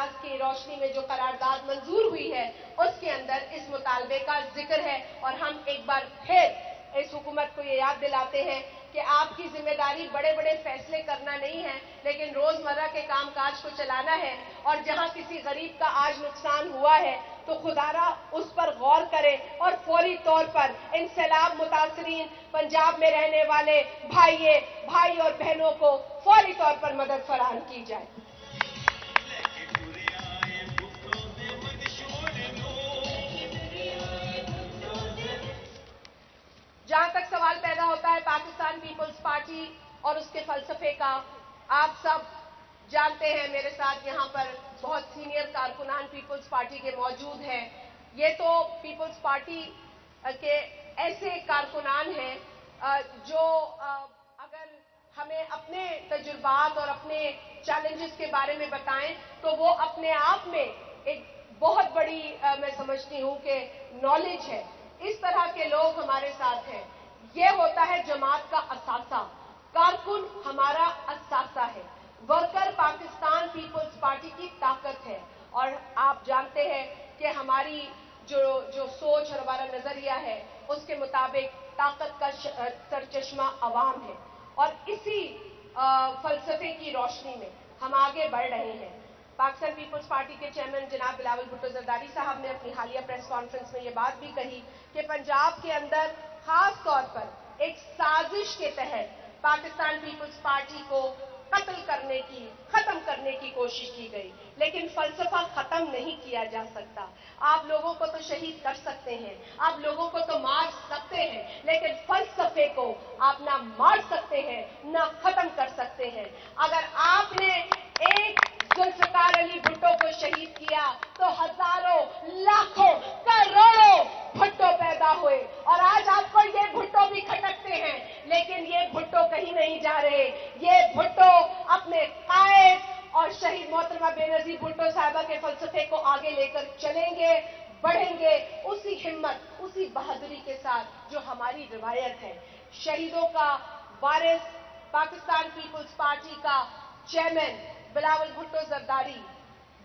अंदाज की रोशनी में जो करारदाद मंजूर हुई है उसके अंदर इस मुतालबे का जिक्र है। और हम एक बार फिर इस हुकूमत को ये याद दिलाते हैं कि आपकी जिम्मेदारी बड़े बड़े फैसले करना नहीं है, लेकिन रोजमर्रा के कामकाज को चलाना है। और जहां किसी गरीब का आज नुकसान हुआ है तो खुदारा उस पर गौर करें और फौरी तौर पर इन सैलाब मुतासरीन पंजाब में रहने वाले भाई और बहनों को फौरी तौर पर मदद फराहम की जाए। जहां तक सवाल पैदा होता है पाकिस्तान पीपल्स पार्टी और उसके फलसफे का, आप सब जानते हैं, मेरे साथ यहाँ पर बहुत सीनियर कारकुनान पीपल्स पार्टी के मौजूद हैं। ये तो पीपल्स पार्टी के ऐसे कारकुनान हैं जो अगर हमें अपने तजुर्बात और अपने चैलेंजेस के बारे में बताएं तो वो अपने आप में एक बहुत बड़ी मैं समझती हूँ कि नॉलेज है। इस तरह के लोग हमारे साथ हैं। ये होता है जमात का असासा, कारकुन हमारा असासा है, वर्कर पाकिस्तान पीपल्स पार्टी की ताकत है। और आप जानते हैं कि हमारी जो सोच और हमारा नजरिया है उसके मुताबिक ताकत का सरचश्मा अवाम है। और इसी फलसफे की रोशनी में हम आगे बढ़ रहे हैं। पाकिस्तान पीपल्स पार्टी के चेयरमैन जनाब बिलावल भुट्टो जरदारी साहब ने अपनी हालिया प्रेस कॉन्फ्रेंस में ये बात भी कही कि पंजाब के अंदर खास तौर पर एक साजिश के तहत पाकिस्तान पीपल्स पार्टी को खत्म करने की कोशिश की गई, लेकिन फलसफा खत्म नहीं किया जा सकता। आप लोगों को तो शहीद कर सकते हैं, आप लोगों को तो मार सकते हैं, लेकिन फलसफे को आप ना मार सकते हैं ना खत्म कर सकते हैं। अगर आपने एक जुल्फ़िकार अली भुट्टो को शहीद किया तो हजारों लाखों करोड़ों भुट्टो पैदा हुए और आज आपको ये भुट्टो भी खटकते हैं, लेकिन ये भुट्टो कहीं नहीं जा रहे। ये भुट्टो अपने कायद और शहीद मोहतरमा बेनजीर भुट्टो साहिबा के फलसफे को आगे लेकर चलेंगे, बढ़ेंगे उसी हिम्मत, उसी बहादुरी के साथ जो हमारी रिवायत है। शहीदों का वारिस पाकिस्तान पीपल्स पार्टी का चेयरमैन बिलावल भुट्टो जरदारी,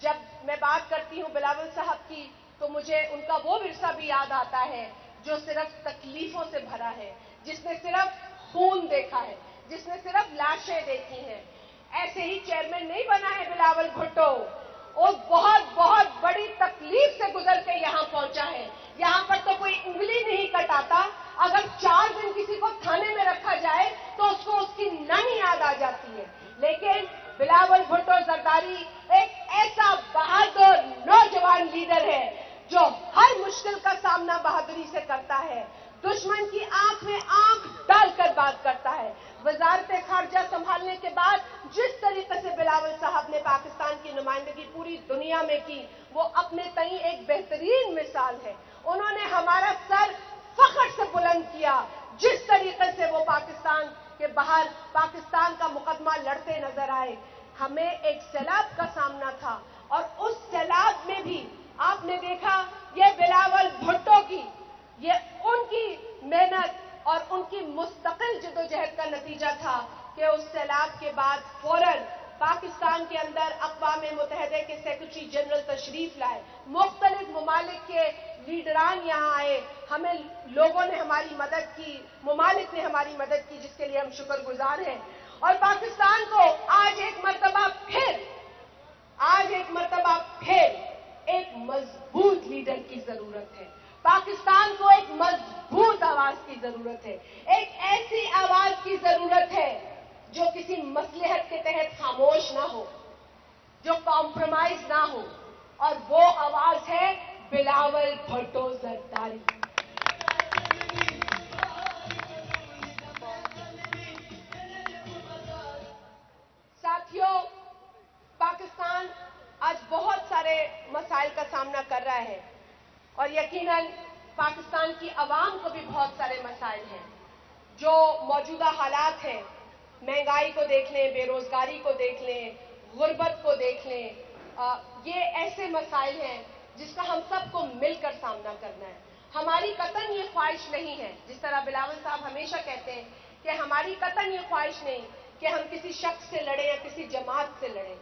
जब मैं बात करती हूं बिलावल साहब की तो मुझे उनका वो विरसा भी याद आता है जो सिर्फ तकलीफों से भरा है, जिसने सिर्फ खून देखा है, जिसने सिर्फ लाशें देखी हैं। ऐसे ही चेयरमैन नहीं बना है बिलावल भुट्टो, वो बहुत बहुत बड़ी तकलीफ से गुजर के यहां पहुंचा है। यहां पर तो कोई उंगली नहीं कटाता, अगर 4 दिन किसी को थाने में रखा जाए तो उसको उसकी नानी याद आ जाती है। लेकिन बिलावल भुट्टो जरदारी एक ऐसा बहादुर नौजवान लीडर है जो हर मुश्किल का सामना बहादुरी से करता है, दुश्मन की आंख में आंख डालकर बात करता है। वजारत खारजा संभालने के बाद जिस तरीके से बिलावल साहब ने पाकिस्तान की नुमाइंदगी पूरी दुनिया में की, वो अपने तई एक बेहतरीन मिसाल है। उन्होंने हमारा सर फख्र से बुलंद किया। जिस तरीके से वो पाकिस्तान के बाहर पाकिस्तान का मुकदमा लड़ते नजर आए, हमें एक सैलाब का सामना था और उस सैलाब में भी आपने देखा ये बिलावल भुट्टो की, ये उनकी मेहनत और उनकी मुस्तकिल जदोजहद का नतीजा था कि उस सैलाब के बाद फौरन पाकिस्तान के अंदर अक़वाम मुत्तहिदा के सेक्रेटरी जनरल तशरीफ लाए, मुख्तलिफ ममालिक के लीडरान यहाँ आए, हमें लोगों ने हमारी मदद की, ममालिक ने हमारी मदद की, जिसके लिए हम शुक्रगुजार हैं। और पाकिस्तान को आज एक मर्तबा फिर एक मजबूत लीडर की जरूरत है। पाकिस्तान को एक मजबूत आवाज की जरूरत है, एक ऐसी आवाज की जरूरत है जो किसी मसलहत के तहत खामोश ना हो, जो कॉम्प्रोमाइज ना हो, और वो आवाज है बिलावल भुट्टो जरदारी। साथियों, पाकिस्तान आज बहुत सारे मसाइल का सामना कर रहा है और यकीनन पाकिस्तान की आवाम को भी बहुत सारे मसाइल हैं। जो मौजूदा हालात हैं, महंगाई को देख लें, बेरोजगारी को देख लें, गुर्बत को देख लें, ये ऐसे मसाइल हैं जिसका हम सबको मिलकर सामना करना है। हमारी कतन ये ख्वाहिश नहीं है, जिस तरह बिलावल साहब हमेशा कहते हैं कि हमारी कतन ये ख्वाहिश नहीं कि हम किसी शख्स से लड़ें या किसी जमात से लड़ें।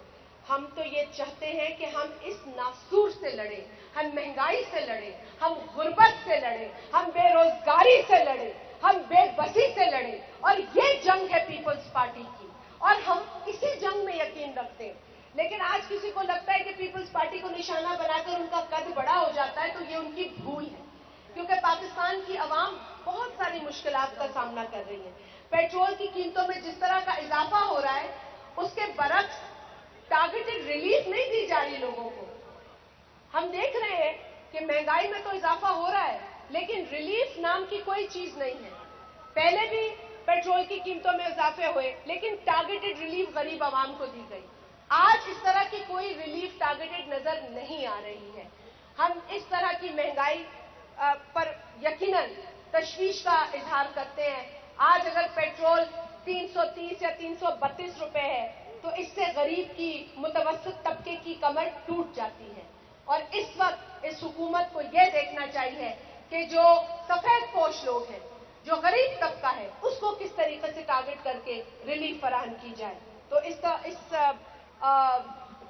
हम तो ये चाहते हैं कि हम इस नासूर से लड़ें, हम महंगाई से लड़ें, हम गुर्बत से लड़ें, हम बेरोजगारी से लड़ें, हम बेबसी से लड़ें। और ये जंग है पीपल्स पार्टी की, और हम इसी जंग में यकीन रखते हैं। लेकिन आज किसी को लगता है कि पीपल्स पार्टी को निशाना बनाकर उनका कद बड़ा हो जाता है, तो ये उनकी भूल है, क्योंकि पाकिस्तान की आवाम बहुत सारी मुश्किलात का सामना कर रही है। पेट्रोल की कीमतों में जिस तरह का इजाफा हो रहा है, उसके बरक्स टारगेटेड रिलीफ नहीं दी जा रही लोगों को। हम देख रहे हैं कि महंगाई में तो इजाफा हो रहा है, लेकिन रिलीफ नाम की कोई चीज नहीं है। पहले भी पेट्रोल की कीमतों में इजाफे हुए, लेकिन टारगेटेड रिलीफ गरीब आवाम को दी गई। आज इस तरह की कोई रिलीफ टारगेटेड नजर नहीं आ रही है। हम इस तरह की महंगाई पर यकीनन तशवीश का इजहार करते हैं। आज अगर पेट्रोल 330 या 332 रुपए है, तो इससे गरीब की, मुतवस्सित तबके की कमर टूट जाती है। और इस वक्त इस हुकूमत को यह देखना चाहिए कि जो सफेद पोश लोग हैं, जो गरीब तबका है, उसको किस तरीके से टारगेट करके रिलीफ फराहम की जाए। तो इस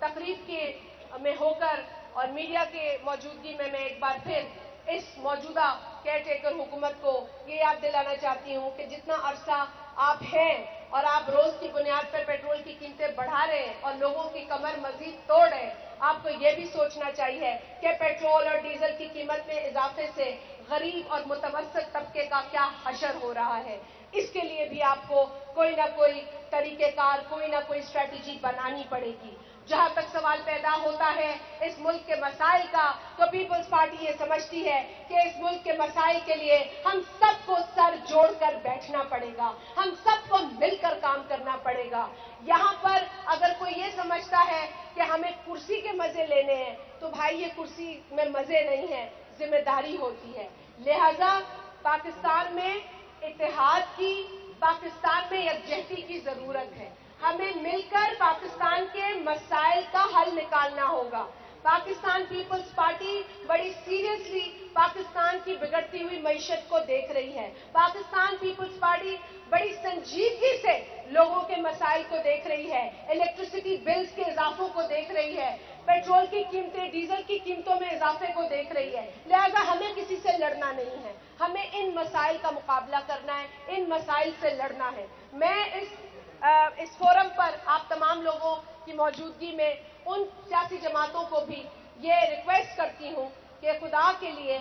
तकरीब के में होकर और मीडिया के मौजूदगी में मैं एक बार फिर इस मौजूदा केयर टेकर हुकूमत को ये याद दिलाना चाहती हूँ कि जितना अरसा आप हैं और आप रोज की बुनियाद पर पेट्रोल की कीमतें बढ़ा रहे हैं और लोगों की कमर मजीद तोड़ रहे हैं, आपको ये भी सोचना चाहिए कि पेट्रोल और डीजल की कीमत में इजाफे से गरीब और मुतवस्सित तबके का क्या हशर हो रहा है। इसके लिए भी आपको कोई ना कोई तरीकेकार, कोई ना कोई स्ट्रैटेजी बनानी पड़ेगी। जहां तक सवाल पैदा होता है इस मुल्क के मसाइल का, तो पीपल्स पार्टी ये समझती है कि इस मुल्क के मसाइल के लिए हम सबको सर जोड़कर बैठना पड़ेगा, हम सबको मिलकर काम करना पड़ेगा। यहां पर अगर कोई ये समझता है कि हमें कुर्सी के मजे लेने हैं, तो भाई ये कुर्सी में मजे नहीं है, जिम्मेदारी होती है। लिहाजा पाकिस्तान में इत्तेहाद की, पाकिस्तान में यकजहती की जरूरत है। हमें मिलकर पाकिस्तान के मसाइल का हल निकालना होगा। पाकिस्तान पीपल्स पार्टी बड़ी सीरियसली पाकिस्तान की बिगड़ती हुई मईशत को देख रही है। पाकिस्तान पीपल्स पार्टी बड़ी संजीदगी से लोगों के मसाइल को देख रही है, इलेक्ट्रिसिटी बिल्स के इजाफों को देख रही है, पेट्रोल की कीमतें, डीजल की कीमतों में इजाफे को देख रही है। लिहाजा हमें किसी से लड़ना नहीं है, हमें इन मसाइल का मुकाबला करना है, इन मसाइल से लड़ना है। मैं इस फोरम पर आप तमाम लोगों की मौजूदगी में उन सियासी जमातों को भी ये रिक्वेस्ट करती हूं कि खुदा के लिए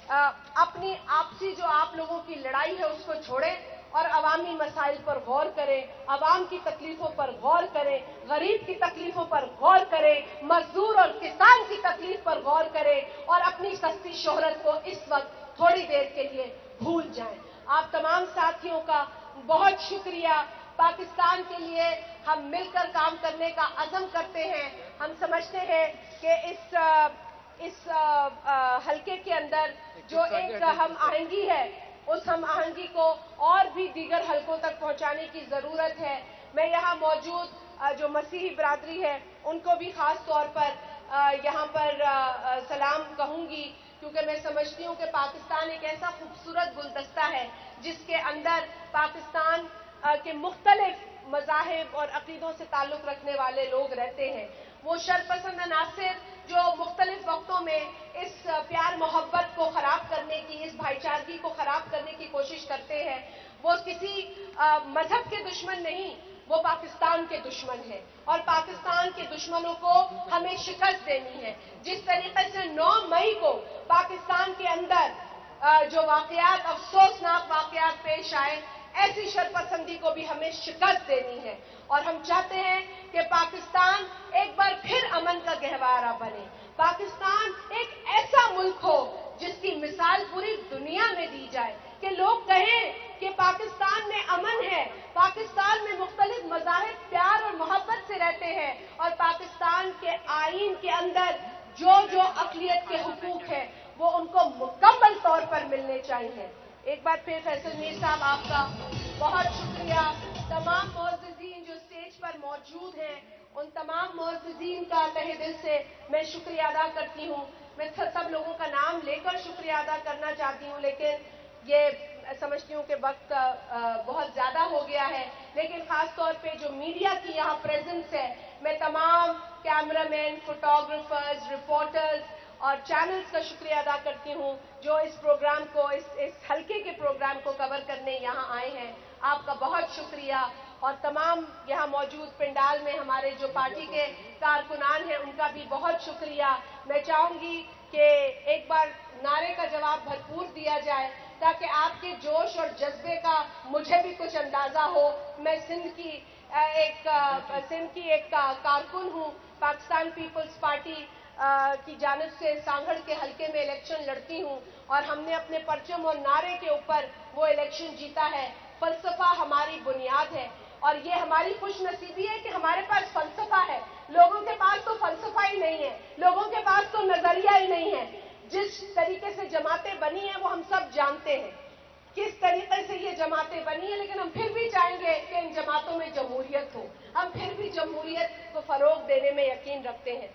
अपनी आपसी जो आप लोगों की लड़ाई है उसको छोड़ें और अवामी मसाइल पर गौर करें, अवाम की तकलीफों पर गौर करें, गरीब की तकलीफों पर गौर करें, मजदूर और किसान की तकलीफ पर गौर करें और अपनी सस्ती शोहरत को इस वक्त थोड़ी देर के लिए भूल जाएं। आप तमाम साथियों का बहुत शुक्रिया। पाकिस्तान के लिए हम मिलकर काम करने का अज़म करते हैं। हम समझते हैं कि इस हलके के अंदर जो एक हम आहंगी है, उस हम आहंगी को और भी दीगर हलकों तक पहुंचाने की जरूरत है। मैं यहाँ मौजूद जो मसीही बिरादरी है उनको भी खास तौर पर यहाँ पर सलाम कहूंगी, क्योंकि मैं समझती हूँ कि पाकिस्तान एक ऐसा खूबसूरत गुलदस्ता है जिसके अंदर पाकिस्तान के मुख्तलिफ मज़ाहिब और अकीदों से ताल्लुक़ रखने वाले लोग रहते हैं। वो शरपसंद अनासिर जो मुख्तलिफ वक्तों में इस प्यार मोहब्बत को ख़राब करने की, इस भाईचारगी को ख़राब करने की कोशिश करते हैं, वो किसी मजहब के दुश्मन नहीं, वो पाकिस्तान के दुश्मन है और पाकिस्तान के दुश्मनों को हमें शिकस्त देनी है। जिस तरीके से 9 मई को पाकिस्तान के अंदर जो वाकयात, अफसोसनाक वाकयात पेश आए, ऐसी शरपसंदी को भी हमें शिकस्त देनी है। और हम चाहते हैं कि पाकिस्तान एक बार फिर अमन का गहवारा बने। पाकिस्तान एक ऐसा मुल्क हो जिसकी मिसाल पूरी दुनिया में दी जाए, कि लोग कहें कि पाकिस्तान में अमन है, पाकिस्तान में मुख्तलिफ मज़ाहिब प्यार और मोहब्बत से रहते हैं और पाकिस्तान के आईन के अंदर जो जो अक़लियत के हुकूक हैं वो उनको मुकम्मल तौर पर मिलने चाहिए। एक बार फिर फैसल मीर साहब आपका बहुत शुक्रिया। तमाम मुअज़्ज़िज़ीन जो स्टेज पर मौजूद हैं, उन तमाम मुअज़्ज़िज़ीन का तहे दिल से मैं शुक्रिया अदा करती हूँ। मैं सब लोगों का नाम लेकर शुक्रिया अदा करना चाहती हूँ, लेकिन ये समझती हूँ कि वक्त बहुत ज़्यादा हो गया है। लेकिन ख़ास तौर पे जो मीडिया की यहाँ प्रेजेंस है, मैं तमाम कैमरामैन, फोटोग्राफर्स, रिपोर्टर्स और चैनल्स का शुक्रिया अदा करती हूं जो इस प्रोग्राम को, इस हल्के के प्रोग्राम को कवर करने यहां आए हैं। आपका बहुत शुक्रिया। और तमाम यहां मौजूद पंडाल में हमारे जो पार्टी के कारकुनान हैं उनका भी बहुत शुक्रिया। मैं चाहूंगी कि एक बार नारे का जवाब भरपूर दिया जाए ताकि आपके जोश और जज्बे का मुझे भी कुछ अंदाजा हो। मैं सिंध की एक कारकुन हूं, पाकिस्तान पीपल्स पार्टी की जानिब से सांगड़ के हल्के में इलेक्शन लड़ती हूं और हमने अपने परचम और नारे के ऊपर वो इलेक्शन जीता है। फलसफा हमारी बुनियाद है और ये हमारी खुशनसीबी है कि हमारे पास फलसफा है। लोगों के पास तो फलसफा ही नहीं है, लोगों के पास तो नजरिया ही नहीं है। जिस तरीके से जमातें बनी हैं वो हम सब जानते हैं किस तरीके से ये जमातें बनी हैं, लेकिन हम फिर भी चाहेंगे कि इन जमातों में जमहूरियत हो। हम फिर भी जमहूरियत को फरोग देने में यकीन रखते हैं।